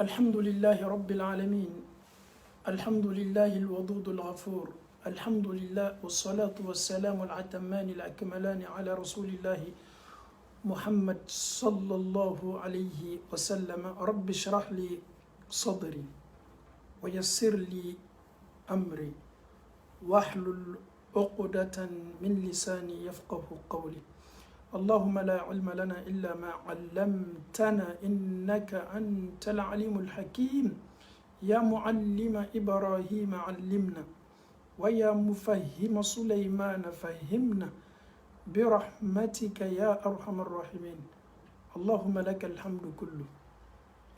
الحمد لله رب العالمين. الحمد لله الودود الغفور. الحمد لله والصلاة والسلام الأتمان الأكملان على رسول الله محمد صلى الله عليه وسلم. رب اشرح لي صدري ويسر لي أمري واحلل عقدة من لساني يفقه قولي. اللهم لا علم لنا إلا ما علمتنا إنك أنت العليم الحكيم. يا معلم إبراهيم علمنا ويا مفهم سليمان فهمنا برحمتك يا أرحم الراحمين. اللهم لك الحمد كله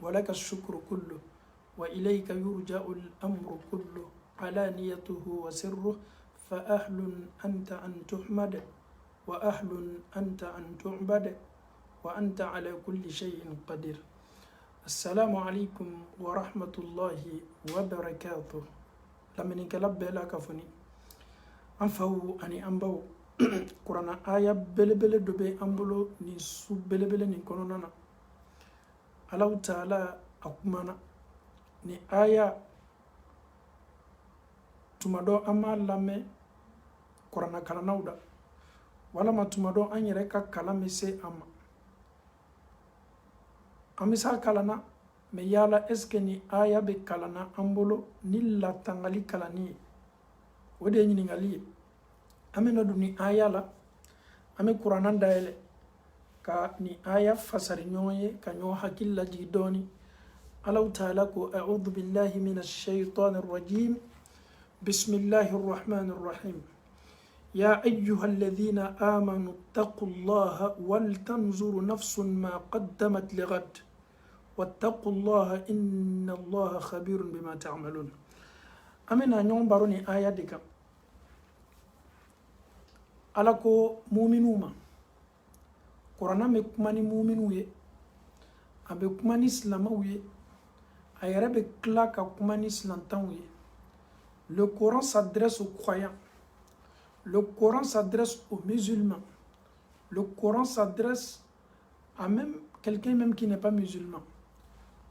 ولك الشكر كله وإليك يرجع الأمر كله علانيته وسره. فأهل أنت أن تحمد وأهل أنت أن تعبد وأنت على كل شيء قدير. السلام عليكم ورحمة الله وبركاته. لمن كلب لا كفني أنفو أني أنبو قرآن آية بلبل دبي أنبلو نسو بلبل نكوننا الله تعالى أكمنا ni aya tumado ama lame korana kalanawda wala ma tumado an yɛrɛ ka kalan bɛ se a ma an bɛ se a kalana mɛ yala ɛseke ni aya bɛ kalana an bolo ni latangali kalani ye o de ye ɲininkali ye. an bɛna don ni aya la an bɛ kuranna dayɛlɛ ka ni aya fasari ɲɔgɔn ye ka ɲɔgɔn hakili lajigi dɔɔni. الله تعالى أعوذ بالله من الشيطان الرجيم. بسم الله الرحمن الرحيم. يا أيها الذين آمنوا اتقوا الله ولتنظر نفس ما قدمت لغد واتقوا الله إن الله خبير بما تعملون. أمنا نيوم باروني آية ديكا ألاكو مؤمنوما قرآن مكماني مؤمنوية أبي كماني سلاموية ayerebe kla ka kuma ni silantanw ye. Le Coran s'adresse aux croyants. Le Coran s'adresse aux musulmans. Le Coran s'adresse à même quelqu'un même qui n'est pas musulman.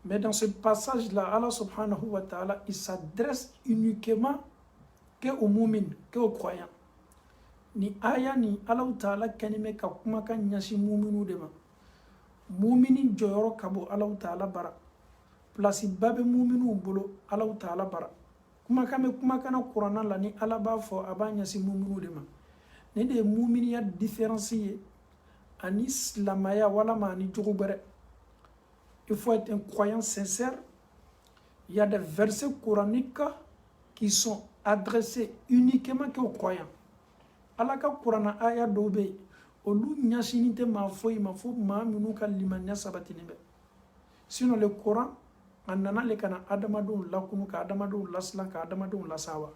Mais dans ce passage-là, Allah subhanahu wa ta'ala, il s'adresse uniquement qu'aux mu'min, qu'aux croyants. Ni aya ni Allah ta'ala kanime ka kuma ka nyasi mu'minu dema. Mu'mini joyoro kabo Allah ta'ala bara. Place babe muminu bolo Allah ta'ala bara kuma kana Qur'an la ni Allah ba fo abanya si muminu de ma ne de mumini ya différencier en islamaya wala ma ni jugubere. Il faut être un croyant sincère. Il y a des versets coraniques qui sont adressés uniquement aux croyants. Allah ka Qur'an aya dobe olu nyashini te ma fo ma minu ka limanya sabatini be. Sinon le Coran an nana le kana adamadenw lakunu ka adamadenw lasilan ka adamadenw lasawa.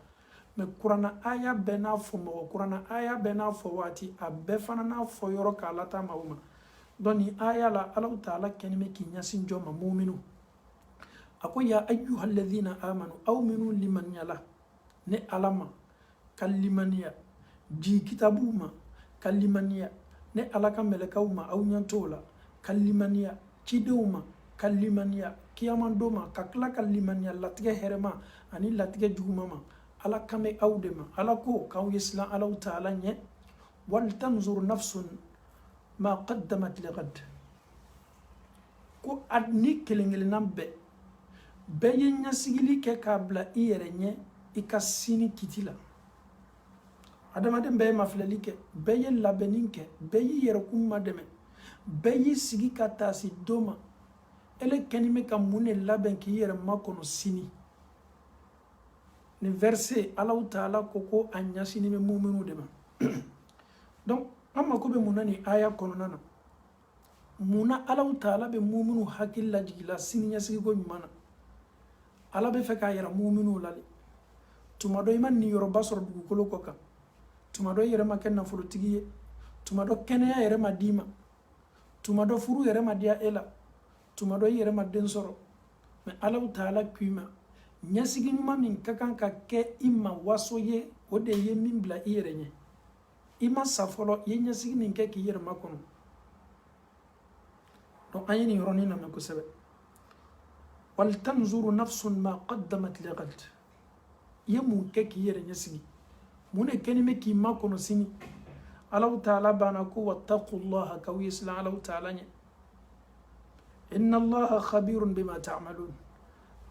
mais kuranna aya bɛɛ n'a fɔ mɔgɔ kuranna aya bɛɛ n'a fɔ waati a bɛɛ fana n'a fɔ yɔrɔ k'a lata maaw ma. donc ni aya la Allahu ta'ala kɛlen bɛ k'i ɲɛsin jɔ ma muminu a ko ya ayyuhal ladhina amanu aw minnu limaniyala ne Ala ma ka limaniya di kitabuw ma ka limaniya ne Ala ka mɛlɛkɛw ma aw ɲɛ t'o la ka limaniya cidenw ma ka limaniya kiyaman do ma ka tila ka limaniya latigɛ hɛrɛma ani latigɛ juguma ma Ala kan bɛ aw de ma. Ala ko k'aw ye silan Allahu ta'ala ɲɛ walitanzur nafsun ma qaddamat ligad ko ni kelen kelenna bɛɛ ye ɲɛsigili kɛ k'a bila i yɛrɛ ɲɛ i ka sini kiti la. adamaden bɛɛ ye mafilɛli kɛ bɛɛ ye labɛnni kɛ bɛɛ y'i yɛrɛkun madɛmɛ bɛɛ y'i sigi ka taa se do ma. ele kɛni bɛ ka mun de labɛn k'i yɛrɛ makɔnɔ sini. ni verset Allahu ta'ala ko a ɲɛsini bɛ muminu de ma. donc an mako bɛ mun na ni aya kɔnɔna na. mun na Allahu ta'ala bɛ muminu hakili lajigila sini ɲɛsigiko ɲuman na. Ala bɛ fɛ k'a yɛrɛ muminu la de. tuma dɔ i ma niyɔrɔba sɔrɔ dugukolo kɔ kan. tuma dɔ i yɛrɛ ma kɛ nafolotigi ye. tuma dɔ kɛnɛya yɛrɛ ma d'i ma. tuma dɔ furu yɛrɛ ma diya e la. tuma dɔ i yɛrɛ ma den sɔrɔ. mais Allahu ta'ala k'i ma ɲɛsigi ɲuman min ka kan ka kɛ i ma waso ye o de ye min bila i yɛrɛ ɲɛ. i ma sa fɔlɔ i ye ɲɛsigi min kɛ k'i yɛrɛ makɔnɔ. donc an ye nin yɔrɔnin lamɛn kosɛbɛ. waltanzuru nafsun ma qaddamat li ghad. Ye mun kɛ k'i yɛrɛ ɲɛsigi mun de kɛni bɛ k'i makɔnɔ sini. Alahu taala banna ko wattaqullaha k'aw ye silan Alahu taala ɲɛ. Inna allaha khabirun bima ta'malun.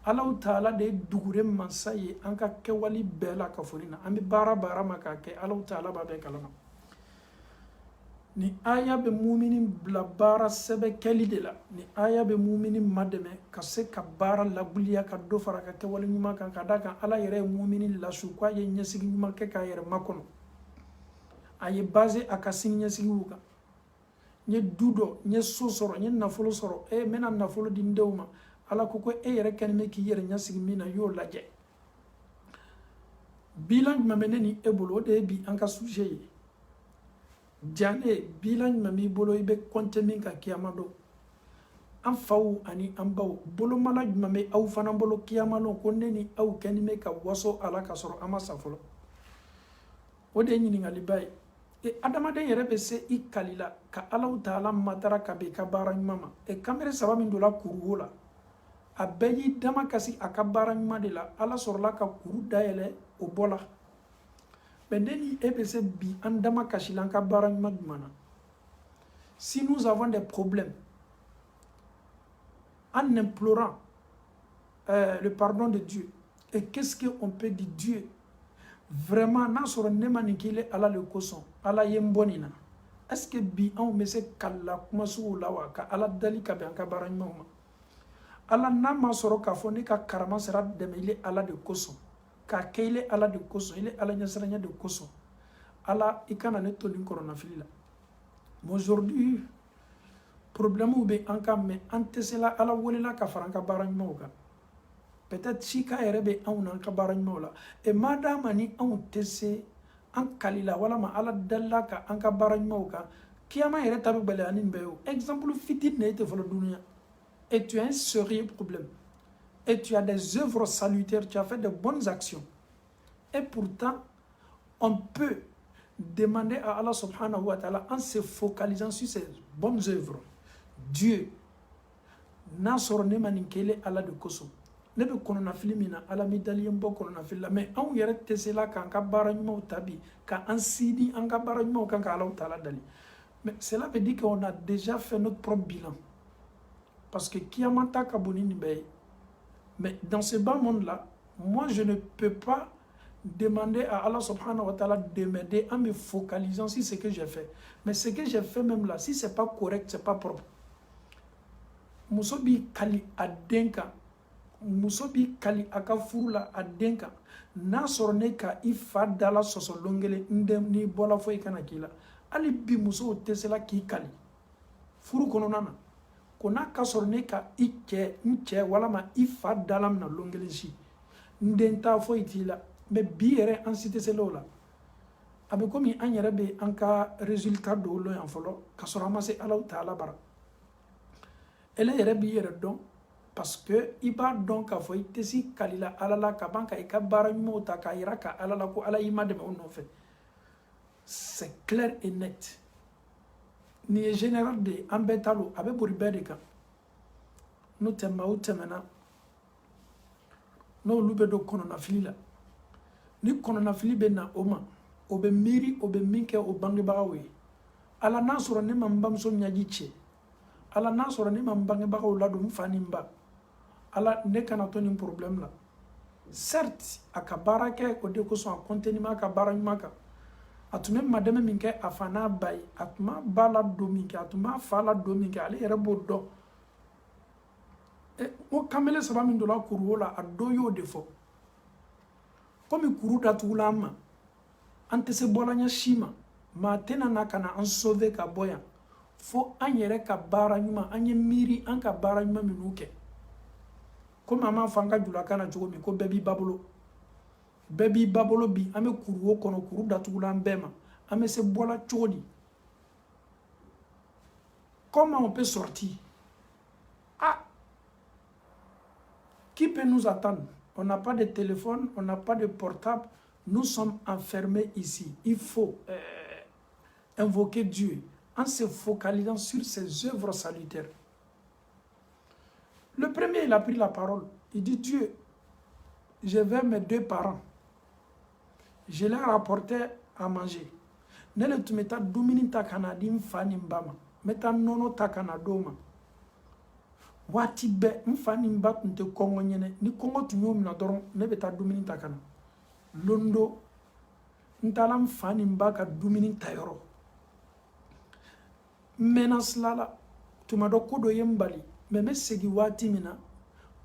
Alahu taala de ye dugure mansa ye an ka kɛwali bɛɛ la ka fɔ nin na. An bɛ baara ma k'a kɛ Alahu taala b'a bɛɛ kalama. Ni aya bɛ mumini bila baara sɛbɛ kɛli de la. Ni aya bɛ mumini madɛmɛ ka se ka baara labuliya ka dɔ fara ka kɛwale ɲuman kan ka da kan Ala yɛrɛ ye mumini lasu k'a ye ɲɛsigi ɲuman kɛ k'a yɛrɛ makɔnɔ. A ye base a ka sini ɲɛsigiw kan. N ye du dɔ, n ye so sɔrɔ, n ye nafolo sɔrɔ, n bɛna nafolo di n denw ma. Ala ko ko e yɛrɛ kɛni bɛ k'i yɛrɛ ɲɛsigi min na i y'o lajɛ. Bilan jumɛn bɛ ne ni e bolo o de ye bi an ka sujet ye. Jane bilan jumɛn b'i bolo i bɛ compter min kan kiyama don. An faw ani an baw bolomala jumɛn bɛ aw fana bolo kiyama don ko ne ni aw kɛni bɛ ka waso Ala ka sɔrɔ an ma sa fɔlɔ. O de ye ɲininkaliba ye. Adamaden yɛrɛ bɛ se i kali la ka Alahu taala matara ka bɛn i ka baara ɲuman ma. Kanbere saba min donna kuru la a bɛɛ y'i dama kasi a ka baara ɲuman de la. Ala sɔrɔla ka kuru dayɛlɛ o bɔ la. Mais ne ni e bɛ se bi an dama kasi la an ka baara ɲuman jumɛn na. Si nous avons des problèmes en implorant le pardon de Dieu, et qu'est-ce qu'on peut dire Dieu vraiment n'a sɔrɔ ne ma nin k'i Ala le kosɔn Ala ye n bɔ nin na. Est-ce que bi anw bɛ se kala kuma sugu la wa ka Ala dali ka bɛn an ka baara ɲumanw ma. Ala n'a ma sɔrɔ k'a fɔ ne ka karama sera dɛmɛ ile Ala de kosɔn k'a kɛ ile Ala de kosɔn ile Ala ɲɛsiranya de kosɔn. Ala i kana ne to nin kɔrɔnafili la. Mais aujourd'hui problème bɛ an kan mais an tɛ se la Ala welela ka fara an ka baara ɲumanw kan. Peut-être sika yɛrɛ bɛ anw na an ka baara ɲumanw la. Et madame ni anw tɛ se an kalila walama Ala dalila ka an ka baara ɲumanw kan kiyama yɛrɛ ta bɛ gɛlɛya ni bɛɛ ye. Exemple fitini de tɛ fɔlɔ dunuya. Et tu as un sérieux problème. Et tu as des œuvres salutaires, tu as fait de bonnes actions. Et pourtant, on peut demander à Allah subhanahu wa ta'ala en se focalisant sur ces bonnes œuvres. Dieu n'a sɔrɔ ne ma nin kele Ala de kosɔn. Ne bɛ kɔnɔnafili min na Ala mi dali ye n bɔ kɔnɔnafili la. Mais anw yɛrɛ tɛ se la k'an ka baara ɲumanw ta bi ka an sidi an ka baara ɲumanw kan ka Ala ta'ala dali. Mais cela veut dire qu'on a déjà fait notre propre bilan. Parce que Kiyamata Kabuni Nibé. Mais dans ce bas monde-là, moi je ne peux pas demander à Allah subhanahu wa ta'ala de m'aider en me focalisant sur ce que j'ai fait. Mais ce que j'ai fait même là, si ce n'est pas correct, ce n'est pas propre. Musobi kali adenka. Musobi kali akafurula adenka. Na sorne ka ifa dala sosolongele ndem ni bola fo ikana kila. Ali bi muso tesela ki kali. Furu kononana. Kona ka sorne ka nche wala ma ifa dalam na longele si. Ndenta fo itila. Mais bi yɛrɛ an si tɛ se l'o la a bɛ komi an yɛrɛ bɛ an ka résultat dɔw lɔ yan fɔlɔ ka sɔrɔ an ma se Alahu ta'ala bara ele yɛrɛ b'i yɛrɛ dɔn parce que i b'a dɔn k'a fɔ i tɛ se kalila Ala la ka ban ka i ka baara ɲumanw ta k'a yira ka Ala la ko Ala y'i ma dɛmɛ o nɔfɛ c'est clair et net nin ye général de ye an bɛɛ ta don a bɛ boli bɛɛ de kan n'o tɛ maaw tɛmɛna n'olu bɛ don kɔnɔnafili la ni kɔnɔnafili bɛ na o ma o bɛ miiri o bɛ min kɛ o bangebagaw ye Ala n'a sɔrɔ ne ma n bamuso ɲaji cɛ Ala n'a sɔrɔ ne ma n bangebagaw ladon n fa ni n ba Ala ne kana to nin problème la certes a ka baara kɛ o de kosɔn a continuer a ka baara ɲuman kan a tun bɛ madɛmɛ min kɛ a fa n'a ba ye a tun b'a ba la don min kɛ a tun b'a fa la don min kɛ ale yɛrɛ b'o dɔn o kamalen saba min donna kuru la a dɔ y'o de fɔ komi kuru datugula an ma an tɛ se bɔlanya si ma maa tɛna na ka na an sauver ka bɔ yan fo an yɛrɛ ka baara ɲuman an ye miiri an ka baara ɲuman minnu kɛ komi an m'a fɔ an ka julakan na cogo min ko bɛɛ b'i ba bolo bɛɛ b'i ba bolo bi an bɛ kuru o kɔnɔ kuru datugula an bɛɛ ma an bɛ se bɔla cogo di comment on peut sortir ah qui peut nous attendre. On n'a pas de téléphone, on n'a pas de portable. Nous sommes enfermés ici. Il faut invoquer Dieu en se focalisant sur ses œuvres salutaires. Le premier, il a pris la parole. Il dit, Dieu, je vais mes 2 parents. Je leur apporté à manger. Nele tu meta dumuni ta kana di mfa ni mbama. Meta nono ta kana doma. Wati be mfa ni mba tunte kongo nyene. Ni kongo tunyo mina doron ne beta dumuni ta kana. Londo ntala mfa ni mba ka dumuni ta yoro. Menas lala tumado kodo yembali. Meme segi wati mina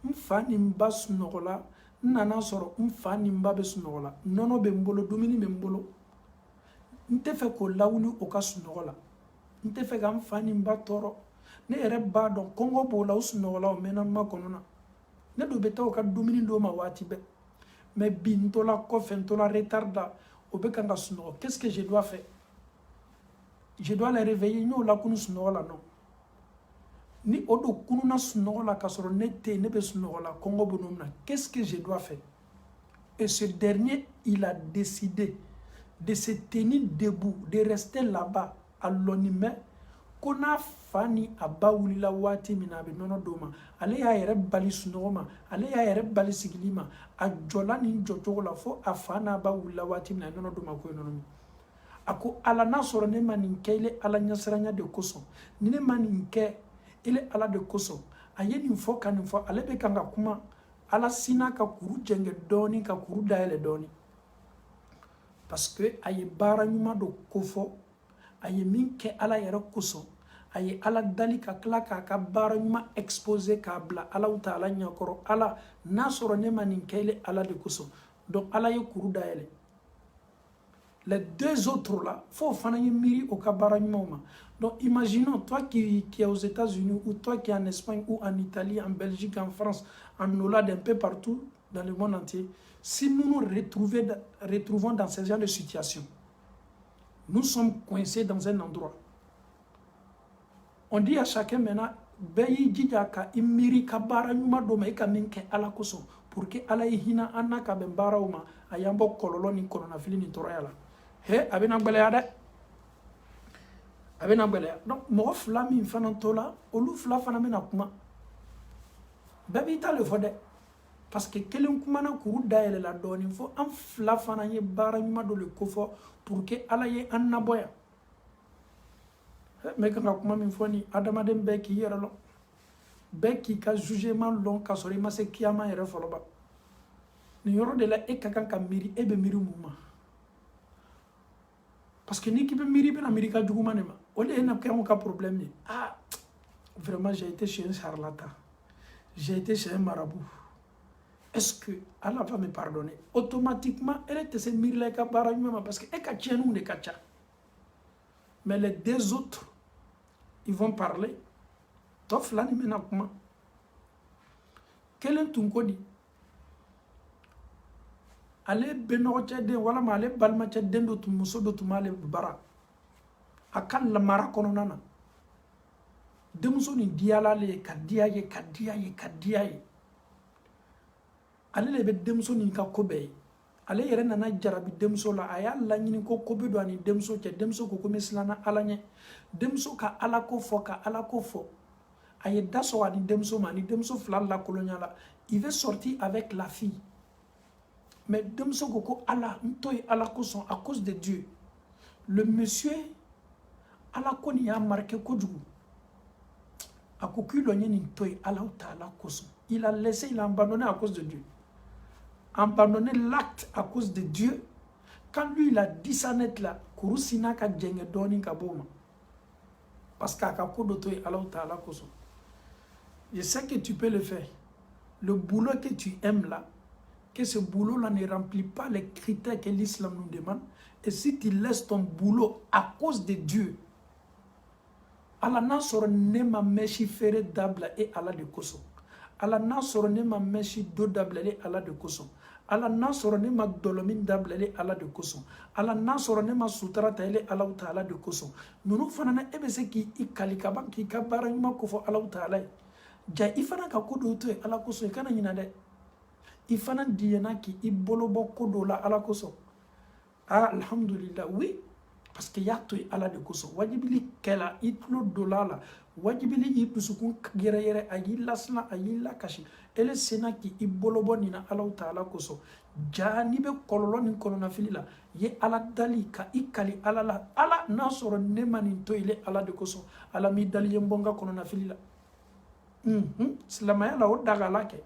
mfa ni mba sunogola. Nana soro mfa ni mba be sunogola. Nono be mbolo dumuni be mbolo. Nte fe ko lawuli o ka sunɔgɔ la nte fe ka mfa ni mba tɔɔrɔ ne yɛrɛ b'a dɔn kɔngɔ b'o la o sunɔgɔ la o mɛnna ma kɔnɔ na ne dun bɛ taa o ka dumuni d'o ma waati bɛɛ mais bi n tola kɔfɛ n tola retard la o bɛ kan ka sunɔgɔ qu'est-ce que je dois faire je dois les réveiller n y'o la kunu sunɔgɔ la non ni o don kununa sunɔgɔ la ka sɔrɔ ne tɛ yen ne bɛ sunɔgɔ la kɔngɔ b'o min na qu'est-ce que je dois faire et ce dernier il a décidé de se tenir debout, de rester là-bas à l'onimé, qu'on a fani à baoulila wati minabe nono doma, ale ya yere bali sunoma, ale ya yere bali sigilima, a jola ni jojo la fo a fana baoulila wati minabe nono doma ko nono. Ako ala na soro ne maninke ile ala nyasranya de koso, ni ne maninke ile ala de koso, aye ni fo kanifo ale be kanga kuma ala sina ka kuru jenge doni ka kuru daele doni. Parce que aye bara nyuma do kofo aye min ke ala yere koso aye ala dali ka kla ka bara nyuma exposé ka bla ala uta ala nyakoro ala nasoro ne manin kele ala de koso donc ala ye kuru daele les 2 autres là faut fana ye miri o ka bara nyuma donc imaginons toi qui est aux États-Unis ou toi qui est en Espagne ou en Italie en Belgique en France en Hollande un peu partout dans le monde entier. Si nous nous retrouvons dans ce genre de situation, nous sommes coincés dans un endroit. On dit à chacun maintenant, Beyi Djidjaka, Imiri Kabara Numa Doma Eka Minke Ala Koso, pour que Ala Ihina Anna Kabembara Uma, Ayambo Kololo ni Koronafili ni Torayala. He, Abena Beleade. Abena Belea. Donc, moi, Flami Fanantola, Olu Flafanamena Kuma. Baby Tale Fode. Parce que kelen kumana kuru dayele la doni fo an fla fana ye bara nyuma do le kofo pour que ala ye an naboya me kan kuma min foni adama dem be ki yera lo be ki ka jugement long ka sori ma se kiyama yere folo ba ni yoro de la e ka kan ka miri e be miri muma parce que ni ki be miri be na miri ka juguma ne ma o le na ka problème ni ah vraiment j'ai été chez un charlatan j'ai été chez un marabout. Est-ce que Allah va me pardonner? Automatiquement, elle était se mirle ka baranyuma parce que eka tienu de kacha. Mais les 2 autres, ils vont parler. Tof là ni mena kuma. Quel est ton code? Allez benoche de wala male balma cha dendo tu muso do tu male bara. Akan la mara kono nana. Demuso ni diala le kadiaye. Ale lebe demso ni ka kobe ale yere nana jarabi demso la aya la nyini ko kobe do ani demso ke demso ko mislana ala nye demso ka ala ko fo aye daso ani demso mani demso flan la koloniala il veut sortir avec la fille mais demso ko ala ntoy ala ko son à cause de Dieu le monsieur ala ko ni a marqué ko jugu akokulo nyini ntoy ala taala ko son il a abandonné à cause de Dieu. Abandonner l'acte à cause de Dieu. Quand lui il a dit ça net là, kurusina ka djenge doni ka boma. Parce qu'à kakodoto et Allah ta'ala koso. Je sais que tu peux le faire. Le boulot que tu aimes là, que ce boulot là ne remplit pas les critères que l'islam nous demande. Et si tu laisses ton boulot à cause de Dieu, Allah n'a soro nema meshi fere dabla et Allah de koso. Allah n'a soro nema meshi do dabla et Allah de koso. Allah n'a soro nema dolomin dabla et Allah de koso. Allah n'a soro nema sutra taile Allah ta'ala de koso. Nous fanana ebese ki ikalikaba ki kabara nyuma kofo Allah ta'ala. Ja ifana ka kodo to Allah koso kana nyina de. Ifana diena ki ibolobo kodo la Allah koso. Ah alhamdulillah oui. Parce que y a tout Allah de koso. Wajibili kela itlo dolala. wajibili i dusukun gira yɛrɛ a y'i lasina a y'i lakasi ele sena k'i bolo bɔ nin na Alahu Taala kosɔn ja n'i bɛ kɔlɔlɔ ni kɔnɔnafili la ye Ala dali ka i kali Ala la Ala n'a sɔrɔ ne ma nin to ile Ala de kosɔn Ala m'i dali ye n bɔ n ka kɔnɔnafili la silamɛya la o dagala kɛ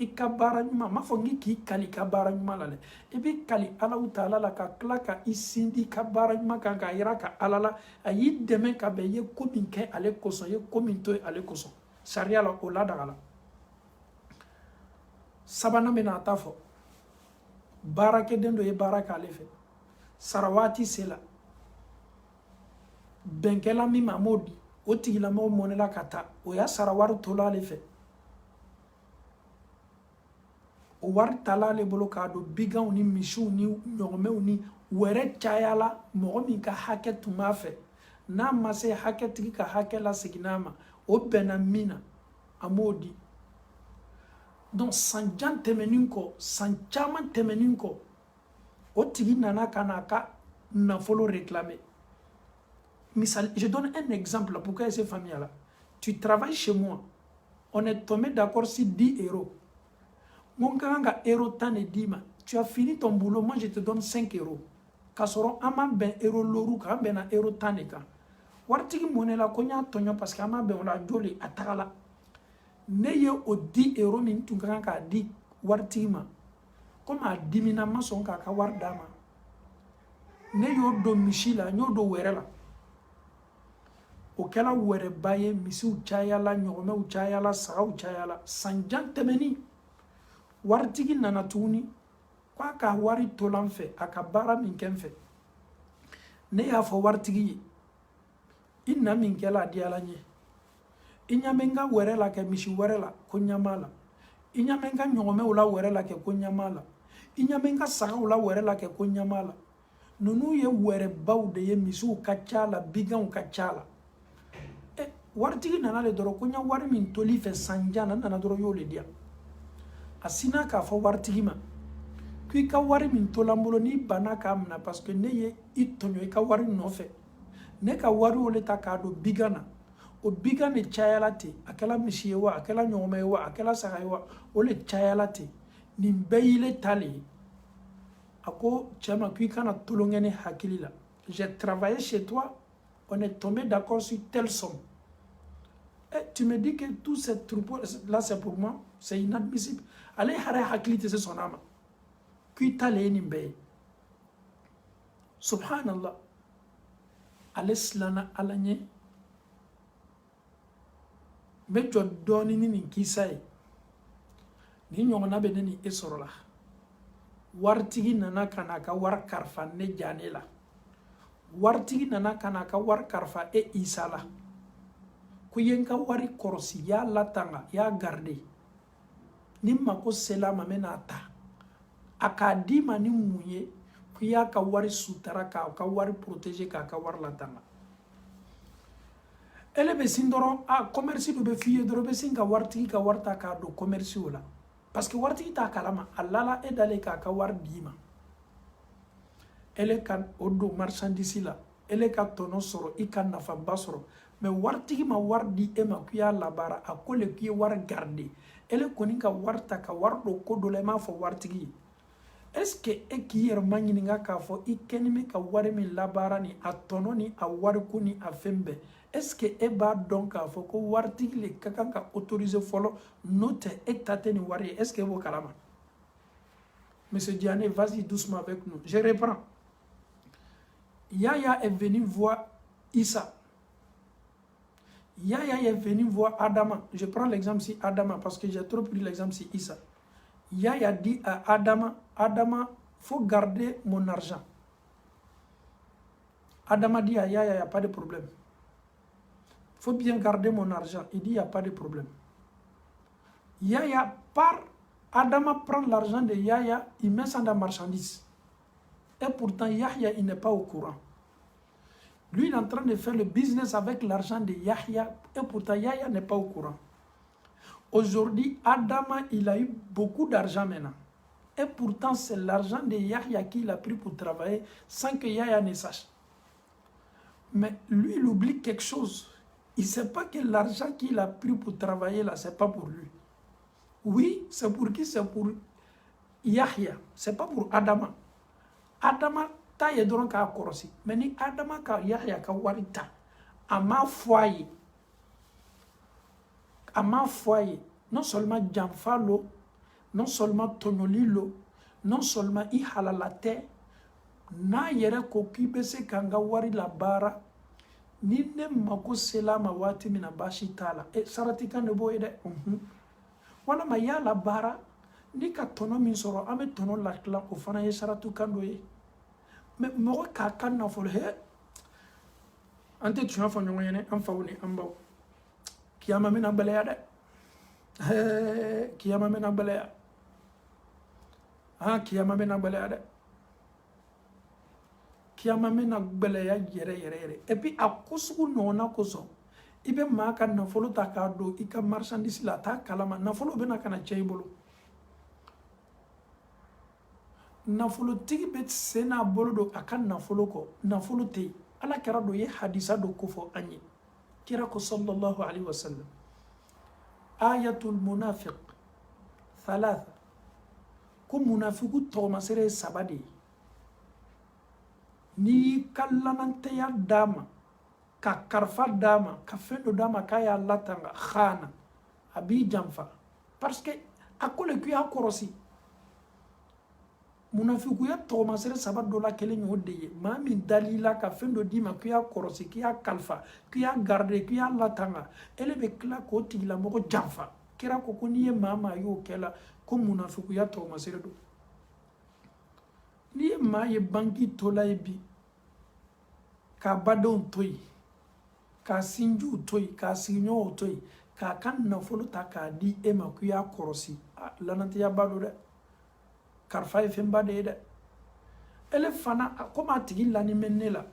i ka baara ɲuman m'a fɔ k'i kali i ka baara ɲuman la dɛ i b'i kali Alahu Taala la ka tila ka i sindi i ka baara ɲuman kan k'a yira ka Ala la a y'i dɛmɛ ka bɛn i ye ko min kɛ ale kosɔn i ye ko min to ale kosɔn sariya la o ladagala sabanan bɛ na a ta fɔ baarakɛden dɔ ye baara k'ale fɛ sara waati sela bɛnkɛla min ma a m'o di o tigilamɔgɔ mɔnɛla ka taa o y'a sara wari tola ale fɛ o wari tala ale bolo k'a don biganw ni misiw ni ɲɔgɔmɛw ni wɛrɛ cayala mɔgɔ min ka hakɛ tun b'a fɛ n'a ma se hakɛtigi ka hakɛ la seginna ma o bɛnna min na a m'o di donc san jan tɛmɛnin kɔ san caman tɛmɛnin kɔ o tigi nana ka na a ka nafolo réclamer misali je donne un exemple pour que essayer famille là tu travailles chez moi on est tombé d'accord sur 10 euros mon ka euro tan de di ma tu as fini ton boulot moi je te donne 5 euros ka sɔrɔ an ma bɛn euro loru kan an bɛnna euro tan de kan waritigi mɔnɛ la ko n y'a tɔɲɔ parce que an ma bɛn o la joli a tagala ne ye o 10 euros min tun ka kan k'a di waritigi ma komi a dimina ma sɔn k'a ka wari d'a ma ne y'o don misi la n y'o don wɛrɛ la o kɛla wɛrɛba ye misiw cayala ɲɔgɔmɛw cayala sagaw cayala san jan tɛmɛni waritigi nana tuguni k'a ka wari tola n fɛ a ka baara min kɛ n fɛ ne y'a fɔ waritigi ye i na min kɛla a diyala n ye i ɲa bɛ n ka wɛrɛ la kɛ misi wɛrɛ la ko ɲama la i ɲa bɛ n ka ɲɔgɔmɛw la wɛrɛ la kɛ ko ɲama la i ɲa bɛ n ka sagaw la wɛrɛ la kɛ ko ɲama la ninnu ye wɛrɛbaw de ye misiw ka ca la biganw ka ca la waritigi nana le dɔrɔn ko n ye wari min toli fɛ san jan na n nana dɔrɔn y'o le di yan a sinna k'a fɔ waritigi ma ko i ka wari min tola n bolo n'i banna k'a minɛ parce que ne ye i tɔɲɔ i ka wari nɔfɛ ne ka wari o le ta k'a don bigan na o bigan de cayala ten a kɛla misi ye wa a kɛla ɲɔgɔmɛ ye wa a kɛla saga ye wa o le cayala ten nin bɛɛ y'ile ta le ye a ko cɛ ma ko i kana tulonkɛ ne hakili la j'ai travaillé chez toi on est tombé d'accord sur telle somme tu me dis que tout ce troupeau là c'est pour moi c'est inadmissible ale hare hakili tɛ se sɔnna ma ko i ta le ye nin bɛɛ ye subhanallah ale silanna ala ɲɛ n bɛ jɔ dɔɔni ni nin kisa ye nin ɲɔgɔnna bɛ ne ni e sɔrɔ la waritigi nana ka na a ka wari kalifa ne jane la waritigi nana ka na a ka wari kalifa e isa la ko ye n ka wari kɔrɔsi y'a latanga y'a garde ni mako sela ma n bɛ n'a ta a k'a di ma ni mun ye ko i y'a ka wari sutara k'a ka wari protege k'a ka wari latanga ele bɛ sin dɔrɔn commerce dɔ bɛ f'i ye dɔrɔn i bɛ sin ka waritigi ka wari ta k'a don commerce o la parce que waritigi t'a kalama a lala e dalen k'a ka wari d'i ma ele ka o don marchandise la ele ka tɔnɔ sɔrɔ i ka nafaba sɔrɔ mais waritigi ma wari di e ma k'i y'a labaara a ko le k'i ye wari garde ele kɔni ka wari ta ka wari don ko dɔ la i m'a fɔ waritigi ye est ce que e k'i yɛrɛ ma ɲininka k'a fɔ i kɛni bɛ ka wari min labaara ni a tɔnɔ ni a wariko ni a fɛn bɛɛ est ce que e b'a dɔn k'a fɔ ko waritigi le ka kan ka autoriser fɔlɔ n'o tɛ e ta tɛ nin wari ye est ce que e b'o kalama monsieur Diané vas-y doucement avec nous je reprends Yaya est venu voir Issa. Yaya est venu voir Adama. Je prends l'exemple si Adama parce que j'ai trop pris l'exemple si Issa. Yaya dit à Adama, Adama, faut garder mon argent. Adama dit à Yaya, il n'y a pas de problème. Faut bien garder mon argent. Il dit, il n'y a pas de problème. Yaya part, Adama prend l'argent de Yaya, il met ça dans la marchandise. Et pourtant, Yahya, il n'est pas au courant. Lui, il est en train de faire le business avec l'argent de Yahya. Et pourtant, Yahya n'est pas au courant. Aujourd'hui, Adama, il a eu beaucoup d'argent maintenant. Et pourtant, c'est l'argent de Yahya qu'il a pris pour travailler sans que Yahya ne sache. Mais lui, il oublie quelque chose. Il ne sait pas que l'argent qu'il a pris pour travailler là, ce n'est pas pour lui. Oui, c'est pour qui? C'est pour Yahya. Ce n'est pas pour Adama. Adama, ta ye dɔrɔn k'a kɔrɔsi. Mais ni Adama ka Yahya ka wari ta, a m'a fɔ a ye. A m'a fɔ a ye. Non seulement janfa lo, non seulement tɔɲɔli lo, non seulement i halala tɛ, n'a yɛrɛ ko k'i bɛ se ka n ka wari labaara, ni ne mako sela ma waati min na baasi t'a la. Sarati kan de b'o ye dɛ. Walama i y'a labaara, ni ka tɔnɔ min sɔrɔ, an bɛ tɔnɔ latila, o fana ye saratu kan dɔ ye. Mais mɔgɔ k'a ka nafolo, an tɛ tiɲɛ fɔ ɲɔgɔn ye dɛ, an faw ni an baw. Kiyama bɛna gɛlɛya dɛ. Kiyama bɛna gɛlɛya. Kiyama bɛna gɛlɛya dɛ. Kiyama bɛna gɛlɛya yɛrɛ. Et puis a ko sugu ɲɔgɔnna kosɔn, i bɛ maa ka nafolo ta k'a don i ka marchandise la, a t'a kalama, nafolo bɛna ka na cɛ i bolo. Nafolotigi bɛ sen n'a bolo don a ka nafolo kɔ, nafolo tɛ yen. Ala kɛra dɔ ye hadisa dɔ kofɔ an ye. Kira ko sallallahu alaihi wa sallam, ayatul munafiq thalatha, ko munafiku tɔgɔmasere ye 3 de ye. N'i y'i ka lananteya d'a ma, ka karifa d'a ma, ka fɛn dɔ d'a ma k'a y'a latanga, khana, a b'i janfa. Parce que a ko le k'i y'a kɔrɔsi. Munafikuya tɔgɔmasere 3 dɔ la kelen y'o de ye. Maa min dalila ka fɛn dɔ d'i ma k'i y'a kɔrɔsi, k'i y'a kalifa, k'i y'a garder, k'i y'a latanga, ele bɛ tila k'o tigilamɔgɔ janfa. Kira ko n'i ye maa y'o kɛ la, ko munafikuya tɔgɔmasere don. N'i ye maa ye banki tola ye bi, k'a badenw to yen, k'a sinjiw to yen, k'a sigiɲɔgɔnw to yen, k'a ka nafolo ta k'a di e ma k'i y'a kɔrɔsi, lanatiyaba don dɛ. Karifa ye fɛnba de ye dɛ. Ele fana komi a tigi lanimɛ ne la,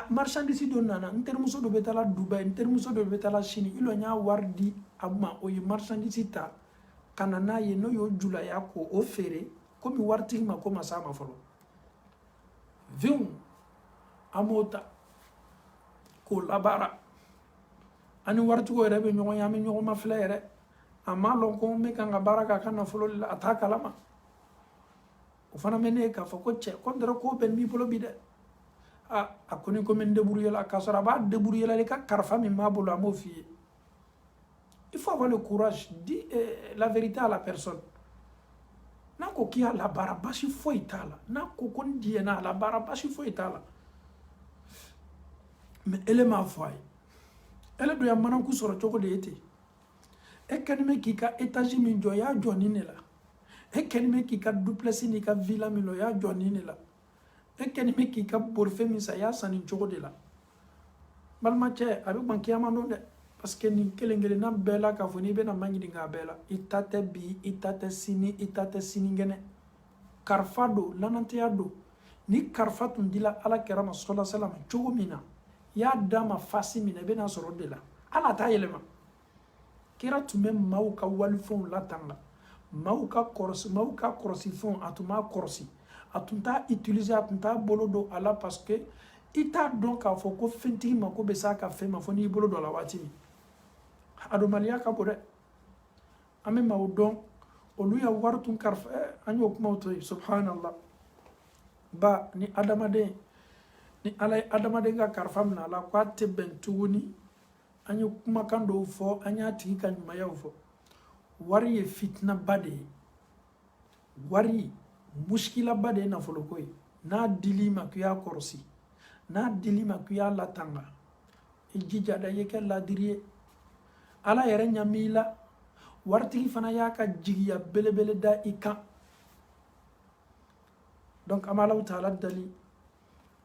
marchandise dɔ nana, n terimuso dɔ bɛ taa Dubai, n terimuso dɔ bɛ taa Chine, ilo n y'a wari di a ma, o ye marchandise ta ka na n'a ye, n'o y'o julaya ko o feere, komi waritigi ma ko ma s'a ma fɔlɔ. Viw an b'o ta k'o labaara, ani waritigiw yɛrɛ bɛ ɲɔgɔn ye, an bɛ ɲɔgɔn mafilɛ yɛrɛ. A m'a lɔn ko n bɛ kan ka baara k'a ka nafolo la, a t'a kalama. O fana bɛ ne ye k'a fɔ ko cɛ, ko n tɛra ko bɛɛ b'i bolo bi dɛ. A ko ni ko n bɛ n débrouiller la, k'a sɔrɔ a b'a débrouiller la, i ka karifa min b'a bolo, a m'o f'i ye. Il faut avoir le courage, dis la vérité à la personne. N'a ko k'i y'a labaara, basi foyi t'a la. N'a ko ko n diɲɛna a labaara, basi foyi t'a la. Mais ele m'a fɔ a ye. Ele dun ya manaku sɔrɔ cogo de ye ten. E kɛlen bɛ k'i ka étage min jɔ, i y'a jɔ nin de la. E kɛlen bɛ k'i ka duplex n'i ka villa min jɔ, i y'a jɔ nin de la. E kɛlen bɛ k'i ka bolifɛn min san, i y'a san nin cogo de la. Balimacɛ, a bɛ ban kiyama don dɛ. Parce que nin kelen-kelenna bɛɛ la k'a fɔ n'i bɛna ma ɲininka a bɛɛ la, i ta tɛ bi, i ta tɛ sini, i ta tɛ sinikɛnɛ. Karifa don, lananteya don. Ni karifa tun dila Ala kɛra ma sallallahu alaihi wa sallam cogo min na, i y'a d'a ma fasi min na, i bɛna sɔrɔ o de la. Ala t'a yɛlɛma. Kira tun bɛ maaw ka walifɛnw latanga, maaw ka kɔrɔsi fɛnw a tun b'a kɔrɔsi, a tun t'a utiliser, a tun t'a bolo don a la parce que i t'a dɔn k'a fɔ ko fɛntigi mako bɛ s'a ka fɛn ma fo n'i y'i bolo don a la waati min. Adamadenya ka bon dɛ. An bɛ maaw dɔn, olu ya wari tun karifa, an y'o kumaw to yen, subhanallah. Ba ni adamaden, ni Ala ye adamaden ka karifa minɛ a la, k'a tɛ bɛn tuguni. An ye kumakan dɔw fɔ, an y'a tigi ka ɲumanyaw fɔ. Wari ye fitinaba de ye. Wari muskilaba de ye nafoloko ye. N'a dil'i ma k'i y'a kɔrɔsi, n'a dil'i ma k'i y'a latanga, i jija dɛ, i ye kɛ ladiri ye. Ala yɛrɛ ɲɛ m'i la, waritigi fana y'a ka jigiya belebele da i kan. Donc an bɛ Alahu taala dali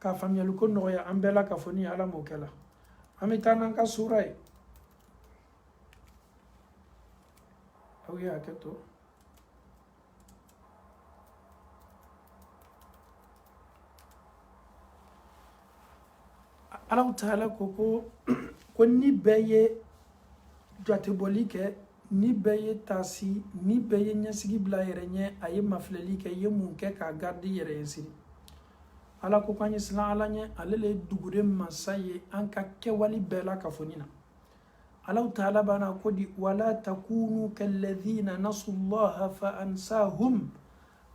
k'a faamuyali ko nɔgɔya an bɛɛ la k'a fɔ ni Ala m'o kɛ la. An bɛ taa n'an ka sura ye. Aw ye hakɛ to. Alahu taala ko ni bɛɛ ye jatebɔli kɛ, ni bɛɛ ye taasi, ni bɛɛ ye ɲɛsigi bila yɛrɛ ɲɛ, a ye mafilɛli kɛ, i ye mun kɛ k'a garder yɛrɛ ye sini. ala ko kanye sila ala nye alele dugure masaye anka kewali bela kafonina Allah ta'ala bana kodi wala takunu kalladhina nasullaha fa ansahum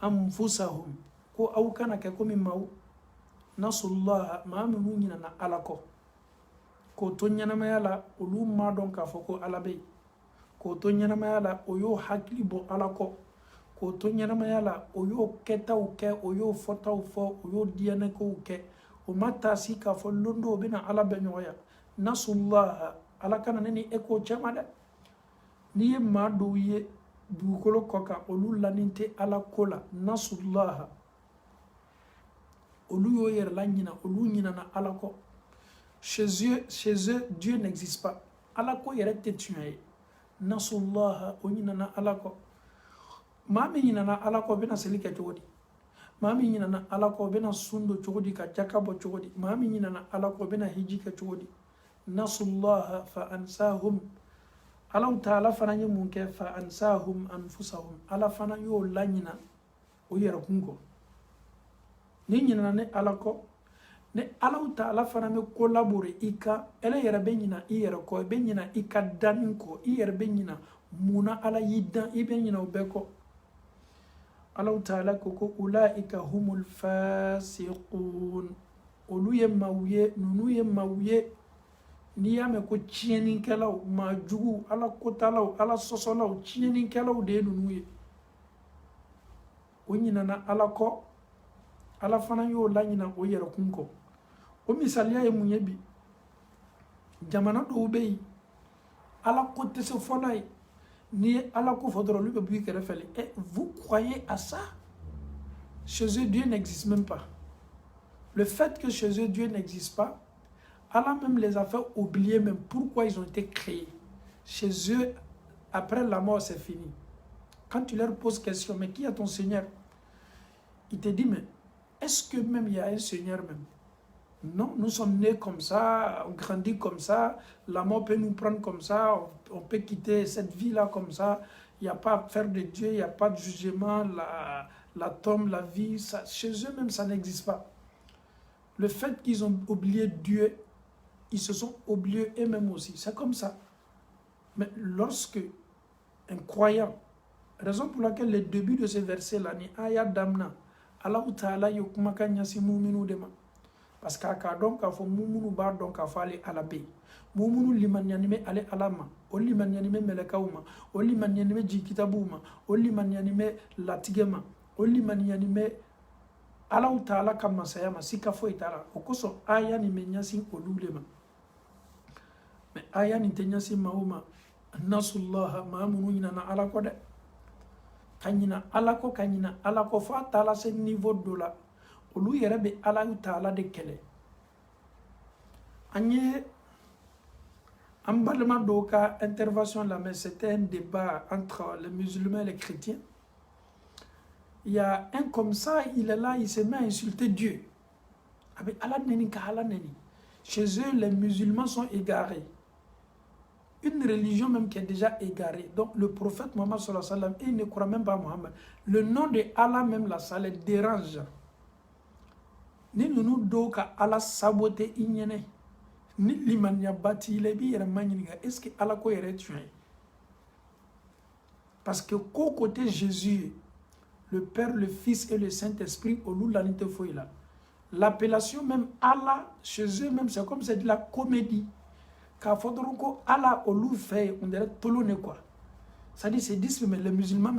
anfusahum ko au kana ke komi mau nasullaha ma munina na alako ko to nyana mayala ulu ma don ka foko alabe ko to nyana mayala oyo hakli bo alako ko to nyana mayala oyo keta uke oyo fota ufo oyo diana ko uke o mata sika fo londo bina alabe nyoya nasullaha ala kana neni eko chamada niye madu ye dukolo koka olu laninte ala kola nasullaha olu yo yer la nyina olu nyina na ala ko chez eux Dieu n'existe pas ala ko yere tetuye nasullaha o nyina na ala ko mami nyina na ala ko bena selike todi mami nyina na ala ko bena sundo todi ka jakabo todi mami nyina na ala ko bena hijika todi nasullaha fa ansahum Allah ta'ala fana ye mun kɛ fa ansahum anfusahum ala fana y'o laɲina o yɛrɛ kun kɔ ni ɲinana ne ala kɔ ne Allah ta'ala fana bɛ ko labore i ka ele yɛrɛ bɛ ɲina i yɛrɛ kɔ i bɛ ɲina i ka danni kɔ i yɛrɛ bɛ ɲina munna ala y'i dan i bɛ ɲina o bɛɛ kɔ Allah ta'ala ko ko ulaika humul fasiqun olu ye maaw ye nunu ye maaw ye ni y'a mɛn ko tiɲɛnikɛlaw maa jugu ala kotalaw ala sɔsɔlaw tiɲɛnikɛlaw de ye ninnu ye o ɲinana ala kɔ ala fana y'o laɲina o yɛrɛkun kɔ o misaliya ye mun ye bi jamana dɔw bɛ yen ala ko tɛ se fɔla ye n'i ye ala ko fɔ dɔrɔn olu bɛ bɔ i kɛrɛfɛ le vous croyez à ça chez eux Dieu n'existe même pas le fait que chez eux Dieu n'existe pas Allah même les a fait oublier même pourquoi ils ont été créés. Chez eux, après la mort, c'est fini. Quand tu leur poses question, mais qui est ton Seigneur? Il te dit, mais est-ce que même il y a un Seigneur même? Non, nous sommes nés comme ça, on grandit comme ça, la mort peut nous prendre comme ça, on peut quitter cette vie-là comme ça, il n'y a pas à faire de Dieu, il n'y a pas de jugement, la tombe, la vie, ça, chez eux même ça n'existe pas. Le fait qu'ils ont oublié Dieu, ils se sont oubliés eux-mêmes aussi. C'est comme ça. Mais lorsque un croyant, raison pour laquelle le début de ce verset-là, ni aya damna, Allah ta'ala yokumaka nyasi muminu dema. Parce qu'à donc à fo mumunu ba donc à fale alabe. Mumunu liman yanime ale alama, o liman yanime melekauma, o liman yanime jikitabuma, o liman yanime latigema, o liman yanime Allah ta'ala kama sayama sika fo itala. Okoso aya ni menyasi olulema. Aya ni tenyasi mauma nasullaha maamunu ɲina na ala ko dɛ ka ɲina ala ko ka ɲina ala ko fo a taala se niveau dɔ la olu yɛrɛ bɛ ala taala de kɛlɛ an ye an balima dɔw ka intervention lamɛn c'était un débat entre les musulmans et les chrétiens il y a un comme ça il est là il se met à insulter Dieu avec ala neni ka ala neni chez eux les musulmans sont égarés. Une religion même qui est déjà égarée. Donc le prophète Mohammed sallallahu alayhi wa sallam, il ne croit même pas à Mohammed. Le nom de Allah même là, ça les dérange. Ni nous do ka Allah saboté ignene. Ni liman ya bati le bi yere magniga. Est-ce que Allah ko yere tué? Parce que qu'au côté Jésus, le Père, le Fils et le Saint-Esprit, au loup l'anite là. L'appellation même Allah, chez eux même, c'est comme c'est de la comédie. Quand Fodoroko Allah au loup fait, on dirait tolone quoi. Ça dit, c'est 10, mais les musulmans,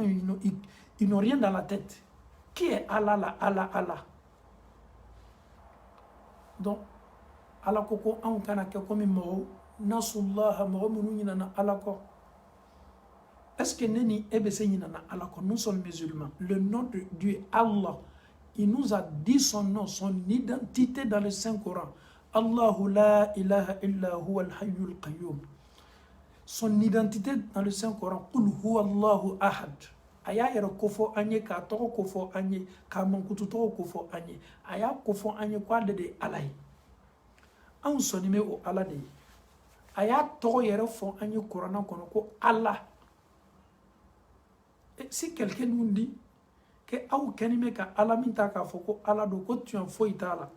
ils n'ont rien dans la tête. Qui est Allah là? Allah, Allah. Donc, Allah koko, on kana kekomi moro, nasullah, moro mounouna na Allah ko. Est-ce que neni ebese na Allah ko? Nous sommes musulmans. Le nom de Dieu, Allah, il nous a dit son nom, son identité dans le Saint-Coran. Allahu la ilaha illa huwa al-hayyul qayyum. Son identité dans le Saint-Coran, Qul huwa Allahu ahad. Aya yɛrɛ kofɔ an ye k'a tɔgɔ kofɔ an ye k'a mankutu tɔgɔ kofɔ an ye a y'a kofɔ an ye k'ale de ye ala ye anw sɔnni bɛ o ala de ye a y'a tɔgɔ yɛrɛ fɔ an ye kuranna kɔnɔ ko ala. Et si quelqu'un nous dit ke aw kenime ka ala min ta k'a fɔ ko ala do ko tuɲa foyi t'a la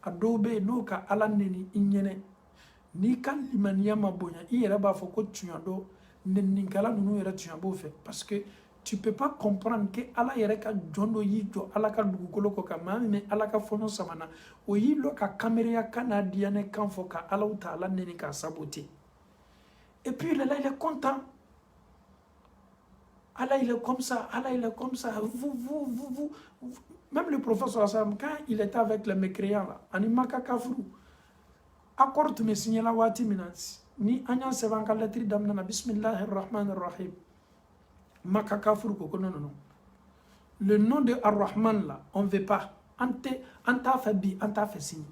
a dɔw bɛ yen n'o ka ala neni i ɲɛnɛ n'i ka limaniya ma bonya i yɛrɛ b'a fɔ ko tuɲa dɔ neninikɛla ninnu yɛrɛ tuɲa b'o fɛ parce que tu peux pas comprendre que ala yɛrɛ ka jɔn dɔ y'i jɔ ala ka dugukolo kɔ kan maa min bɛ ala ka fɔɲɔ samana o y'i lɔ ka kamereya kan n'a diyanɛ kan fɔ ka alaw ta ala neni k'a saboter et puis il est content. Allah il est comme ça, Allah il est comme ça. Vous. Même le prophète sallam, quand il était avec les mécréants là, animaka kafru, accord tu me signes la wati minans. Ni anyan sevan ka lettre damna bismillahir rahmanir rahim. Maka kafru ko non. Le nom de Ar-Rahman là, on veut pas. Anta fait bi, anta fait signe.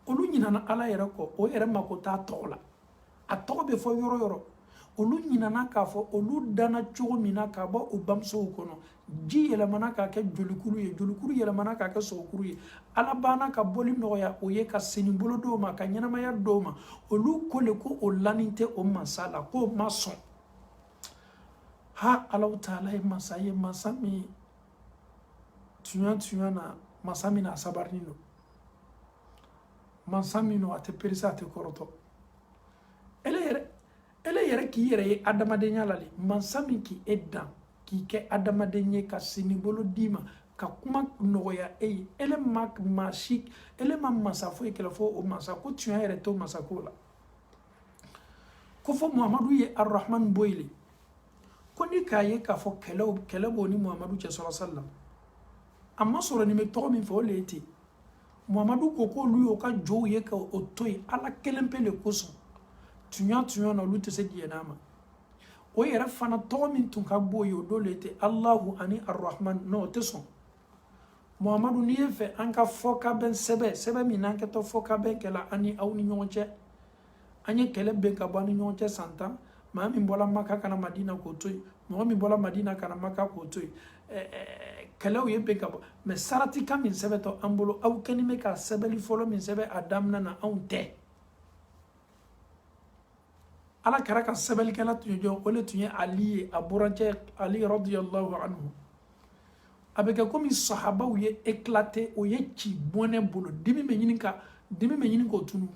Olu nyina Allah yere ko, o yere makota tola. A tɔgɔ bɛ fɔ yɔrɔ yɔrɔ olu ɲinana k'a fɔ olu dana cogo min na ka bɔ o bamusow kɔnɔ ji yɛlɛmana k'a kɛ jolikuru ye jolikuru yɛlɛmana k'a kɛ sɔgɔkuru ye ala banna ka bɔli nɔgɔya o ye ka senibolo dɔw ma ka ɲɛnamaya dɔw ma olu ko le ko o lani tɛ o masa la k'o ma sɔn ha alaw taala ye masa min tuɲa na masa min a sabarinin don masa min a tɛ perese a tɛ kɔrɔtɔ ele yɛrɛ k'i yɛrɛ ye adamadenya la le mansa min k'i dan k'i kɛ adamaden ye ka sinibolo d'i ma ka kuma nɔgɔya e ye ele ma masa foyi kɛlɛ fɔ o masa ko tuɲa yɛrɛ t'o masa ko la ko fɔ muhamadu ye arrahman boyile ko ni k'a ye k'a fɔ kɛlɛ b'o ni muhamadu cɛ sɔrɔ sallam a ma sɔrɔ nin bɛ tɔgɔ min fɛ o le ye ten muhamadu ko k'olu y'o ka jɔnw ye ka o to yen ala kelen pe le kosɔn tuɲa na olu tɛ se diɲɛ ma o yɛrɛ fana tɔgɔ min tun ka b'o ye o don le tɛ alahu ani arrahman n'o tɛ sɔn muhamadu n'i ye fɛ an ka fɔ ka bɛn sɛbɛn min n'an kɛtɔ fɔ ka bɛn kɛla an ni aw ni ɲɔgɔn cɛ an ye kɛlɛ bɛn ka bɔ an ni ɲɔgɔn cɛ san 10 maa min bɔla maka kana madina k'o to yen mɔgɔ min bɔla madina kana maka k'o to yen kɛlɛw ye bɛn ka bɔ mɛ sarati kan min sɛbɛtɔ an bolo aw kɛni bɛ ka sɛbɛnni fɔlɔ min sɛbɛn a daminɛ na anw tɛ ala kɛra ka sɛbɛnnikɛla tun ye jɔn o le tun ye ali ye a burancɛ ali radiyallahu anhu a bɛ kɛ komi sahabaw ye éclaté o ye ci bɔnɛ bolo dimi bɛ ɲini k'o tunu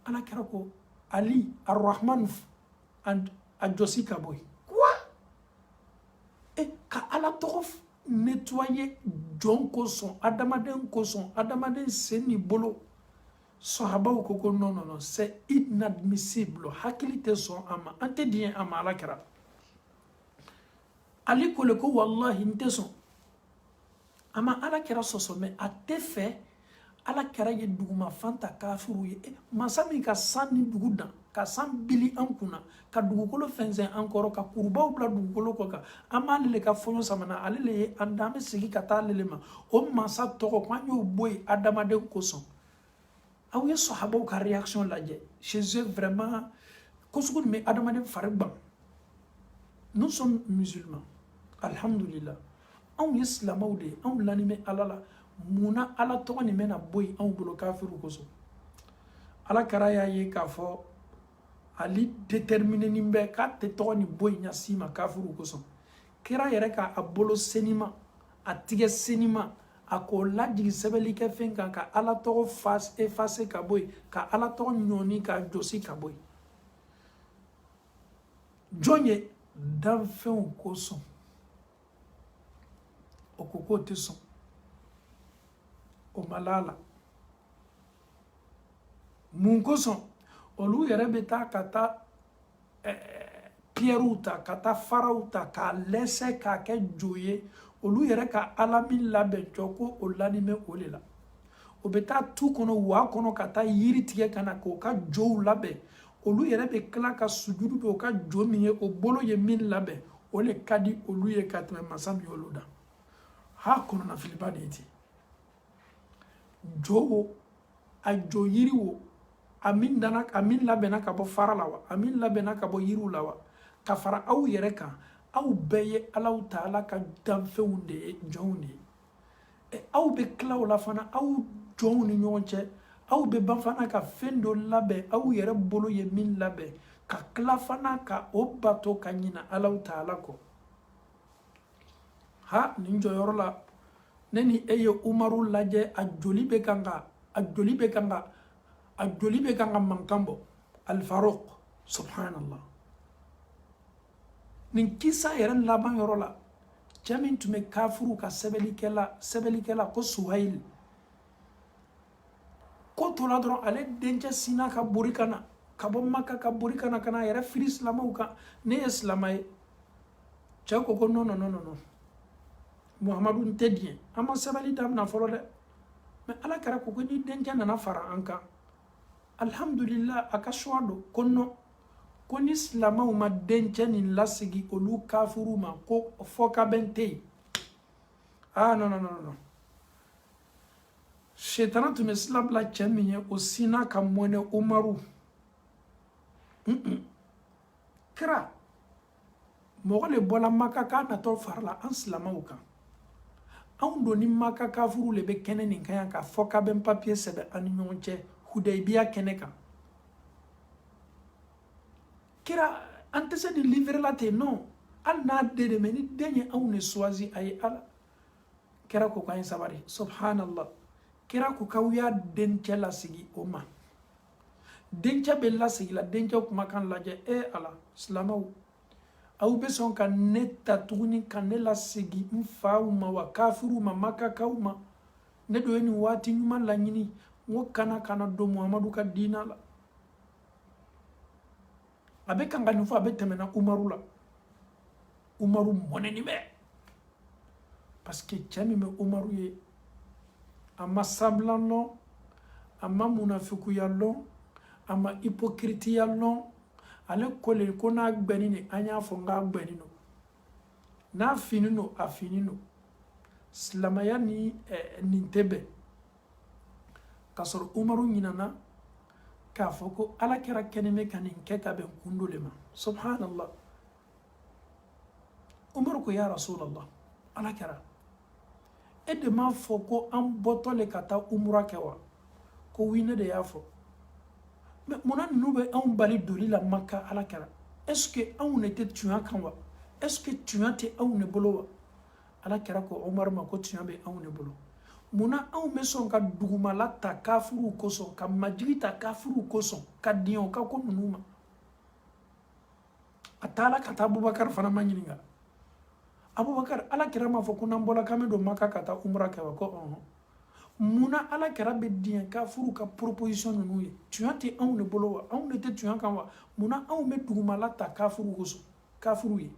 ala kɛra ko ali arrahman a jɔsi ka bɔ yen ka ala tɔgɔ nettoyer jɔn kosɔn adamaden kosɔn adamaden sen ni bolo sahabaw ko non c'est inadmissible hakili tɛ sɔn a ma an tɛ diɲɛ a ma ala kɛra ali ko le ko wallahi n tɛ sɔn a ma ala kɛra sɔsɔ mɛ a tɛ fɛ ala kɛra ye dugumafan ta kafiru ye masa min ka san ni dugu dan ka san bili an kunna ka dugukolo fɛnsɛn an kɔrɔ ka kurubaw bila dugukolo kɔ kan an b'ale le ka fɔɲɔ samana ale le ye an bɛ segin ka taa ale le ma o masa tɔgɔ ko an y'o bɔ yen adamaden kosɔn aw ye sahabaw ka réaction lajɛ chez eux vraiment ko sugu nin bɛ adamaden fari ban nous sommes musulmans alhamdulillah anw ye silamɛw de ye anw lani bɛ ala la munna ala tɔgɔ nin bɛna bɔ yen anw bolo kafiru kosɔn ala kɛra y'a ye k'a fɔ ali détermineni bɛ k'a tɛ tɔgɔ nin bɔ yen ɲasi ma kafiru kosɔn kira yɛrɛ k'a bolo senima a tigɛ senima a k'o lajigi sɛbɛnnikɛ fɛn kan ka ala tɔgɔ effacer ka bɔ yen ka ala tɔgɔ ɲɔni ka jɔsi ka bɔ yen jɔn ye danfɛnw kosɔn o ko k'o tɛ sɔn o ma lala mun kosɔn olu yɛrɛ bɛ taa ka taa pierrew ta ka taa faraw ta k'a lɛsɛ k'a kɛ jo ye olu yɛrɛ ka ala min labɛn jɔ ko o lanimɛ o de la o bɛ taa tu kɔnɔ wa kɔnɔ ka taa yiri tigɛ ka na k'o ka jow labɛn olu yɛrɛ bɛ tila ka sujudu kɛ o ka jo min ye o bolo ye min labɛn o le ka di olu ye ka tɛmɛ masa min y'olu dan ha kɔnɔna filiba de ye ten jo wo a jo yiri wo a min labɛnna ka bɔ fara la wa a min labɛnna ka bɔ yiriw la wa ka fara aw yɛrɛ kan aw bɛɛ ye alaw taala ka danfɛnw de ye jɔnw de ye aw bɛ tila o la fana aw jɔnw ni ɲɔgɔn cɛ aw bɛ ban fana ka fɛn dɔ labɛn aw yɛrɛ bolo ye min labɛn ka tila fana ka o bato ka ɲina alaw taala kɔ ha nin jɔyɔrɔ la ne ni e ye Umaru lajɛ a joli bɛ kan ka mankan bɔ Al-Faruq subhanallah nin kisa yɛrɛ laban yɔrɔ la cɛ min tun bɛ kafuru ka sɛbɛlikɛla ko Suhail ko tola dɔrɔn ale dencɛ sina ka bori kana ka bɔ Maka ka bori kana kana a yɛrɛ firi silamɛw kan ne ye silamɛ ye cɛ ko non Muhammadu n tɛ diɲɛ an ma sɛbɛli damina fɔlɔ dɛ mais ala kɛra ko ni dencɛ nana fara an kan alhamdulillah a ka choix don ko non ko ni silamɛw ma dencɛ nin lasigi olu kafuru ma ko fɔ ka bɛn tɛ yen non shetana tun bɛ sila bila cɛ min ye o sina ka mɔnɛ Umaru kira mɔgɔ le bɔla Maka k'a natɔ farala an silamɛw kan anw don ni Maka kafuru le bɛ kɛnɛ nin kan yan ka fɔ ka bɛn papier sɛbɛn an ni ɲɔgɔn cɛ Hudaybiya kɛnɛ kan kira an tɛ se ni livre la ten non hali n'a den de mais ni den ye anw ne choisi a ye ala kira ko k'an ye sabari subhanallah kira ko k'aw y'a dencɛ lasigi o ma dencɛ bɛ lasigi la dencɛ kumakan lajɛ ala silamɛw aw bɛ sɔn ka ne ta tuguni ka ne lasigi n faw ma wa kafiru ma Makakaw ma ne do ye nin waati ɲuman laɲini n ko kana don Muhammadu ka diina la a bɛ kan ka nin fɔ a bɛ tɛmɛna Umaru la Umaru mɔnɛni bɛ parce que cɛ min bɛ Umaru ye a ma sablan lɔn a ma munafikuya lɔn a ma hypocriteya lɔn ale kole ko n'a gbɛni ni an y'a fɔ n k'a gbɛni no n'a fini no a fini no silamɛya ni nin tɛ bɛn k'a sɔrɔ Umaru ɲinana k'a fɔ ko ala kɛra kɛnɛ bɛ ka nin kɛ ka bɛn kundo le ma subhanallah Umaru ko ya Rasulallah ala kɛra e de m'a fɔ ko an bɔtɔ le ka taa umura kɛ wa ko wi ne de y'a fɔ mais munna ninnu bɛ anw bali doli la Maka ala kɛra est ce que anw ne tɛ tunya kan wa est ce que tunya tɛ anw ne bolo wa ala kɛra ko Umaru ma ko tunya bɛ anw ne bolo munna anw bɛ sɔn ka dugumala ta kafuru kosɔn ka majigi ta kafuru kosɔn ka diɲɛ o ka ko ninnu ma a taala ka taa Abubakar fana ma ɲininka Abubakar ala kɛra m'a fɔ ko n'an bɔla k'an bɛ don Maka ka taa umra kɛ wa ko munna ala kɛra bɛ diɲɛ kafuru ka proposition ninnu ye tunya tɛ anw ne bolo wa anw ne tɛ tunya kan wa munna anw bɛ dugumala ta kafuru kosɔn kafuru ye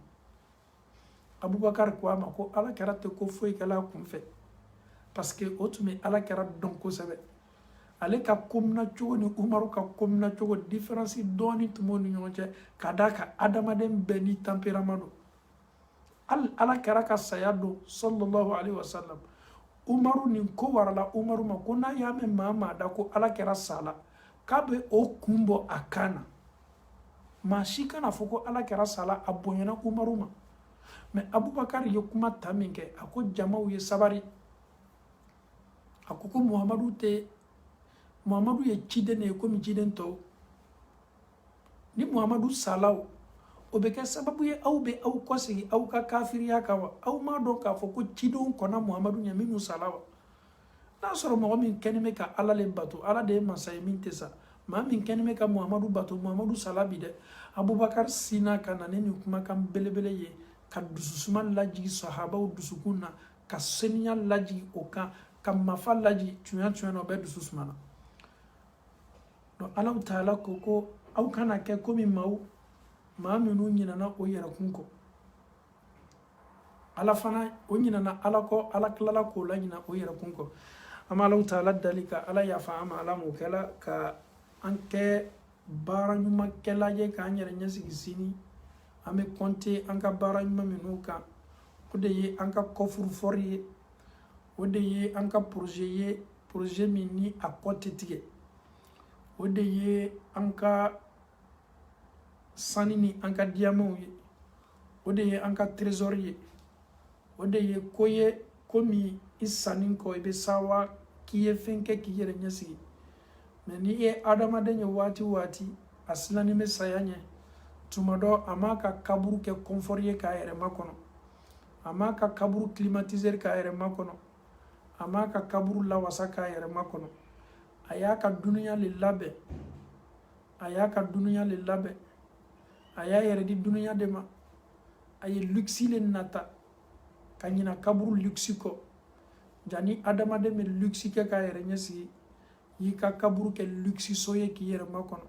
Abubakar ko a ma ko ala kɛra tɛ ko foyi kɛla a kunfɛ parce que o tun bɛ ala kɛra dɔn kosɛbɛ ale ka komina cogo ni Umaru ka komina cogo différence dɔɔni tun b'u ni ɲɔgɔn cɛ ka d'a kan adamaden bɛɛ ni tempérament don hali ala kɛra ka saya don sallallahu alaihi wasallam Umaru nin ko warala Umaru ma ko n'a y'a mɛn maa maa da ko ala kɛra sala k'a bɛ o kun bɔ a kan na maa si kana fɔ ko ala kɛra sala a bonyana Umaru ma mais Abubakar ye kuma ta min kɛ a ko jamaw ye sabari a ko Muhammadu ye ciden ye komi ciden tɔw ni Muhammadu sala o bɛ kɛ sababu ye aw bɛ aw kɔsegi aw ka kafiriya kan wa aw m'a dɔn k'a fɔ ko cidenw kɔnna Muhammadu ɲɛ minnu sala wa n'a sɔrɔ mɔgɔ min kɛnen bɛ ka ala le bato ala de ye masa ye min tɛ sa maa min kɛnen bɛ ka Muhammadu bato Muhammadu sala bi dɛ Abubakar sina ka na ni nin kumakan belebele ye ka dususuma lajigi sahabaw dusukun na ka seniya lajigi o kan ka mafa lajigi tunya na o bɛ dususuma na donc Alahu Taala ko aw kana kɛ komi maa minnu ɲinana o yɛrɛkun kɔ ala fana o ɲinana ala kɔ ala tilala k'o la ɲina o yɛrɛkun kɔ an bɛ Alahu Taala dali ka ala yafa an ma ala m'o kɛla ka an kɛ baara ɲumankɛla ye k'an yɛrɛ ɲɛsigi sini an bɛ compter an ka baara ɲuman minnu kan o de ye an ka kɔfurufɔri ye o de ye an ka projet ye projet min ni a kɔ tɛ tigɛ o de ye an ka sani ni an ka diamants ye o de ye an ka trésor ye o de ye ko ye komi i sanni kɔ i bɛ sawa k'i ye fɛn kɛ k'i yɛrɛ ɲɛsigi mais n'i ye adamaden ye waati o waati a silannen bɛ saya ɲɛ tuma dɔ a m'a ka kaburu kɛ confort ye k'a yɛrɛ makɔnɔ ama ka kaburu climatiser ka yɛrɛ makono ama ka kaburu lawasa ka yɛrɛ makono aya ka dunuya le labɛn aya ka dunuya le labɛn aya yɛrɛ di dunuya de ma aye luxi le nata ka ɲina kaburu luxi kɔ jani adamaden bɛ luxi kɛ ka yɛrɛ ɲɛsigi yi ka kaburu kɛ luxi so ye k'i yɛrɛ makono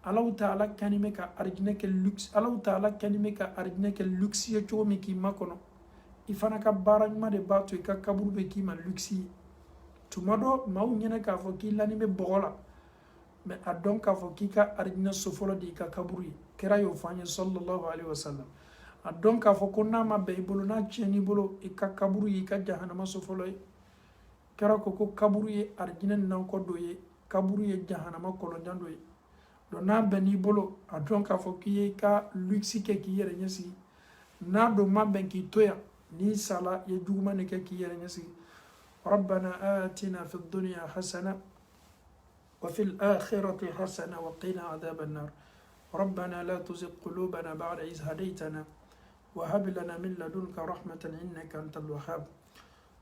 Allahu Ta'ala kani me ka arijinɛ kɛ luxe Allahu Ta'ala kani me ka arijinɛ kɛ luxe ye cogo min k'i makono i fana ka baara ɲuman de b'a to i ka kaburu bɛ k'i ma luxe ye tuma dɔ maaw ɲɛnɛ k'a fɔ k'i lani bɛ bɔgɔ la mais a dɔn k'a fɔ k'i ka arijinɛ so fɔlɔ de i ka kaburu ye kira y'o fɔ an ye sallallahu alaihi wasallam a dɔn k'a fɔ ko n'a ma bɛn i bolo n'a tiɲɛn'i bolo i ka kaburu ye i ka jahanama so fɔlɔ ye kira ko ko kaburu ye arijinɛ nankɔ dɔ ye kaburu ye jahanama kɔlɔnjan dɔ ye donc n'a bɛn n'i bolo a dɔn k'a fɔ k'i ye i ka luxe kɛ k'i yɛrɛ ɲɛsigi n'a dun ma bɛn k'i to yan n'i sala i ye juguman de kɛ k'i yɛrɛ ɲɛsigi ربنا آتنا في الدنيا حسنة وفي الآخرة حسنة وقنا عذاب النار ربنا لا تزغ قلوبنا بعد إذ هديتنا وهب لنا من لدنك رحمة إنك أنت الوهاب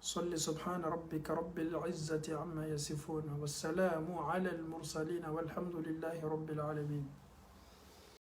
صل سبحان ربك رب العزة عما يصفون والسلام على المرسلين والحمد لله رب العالمين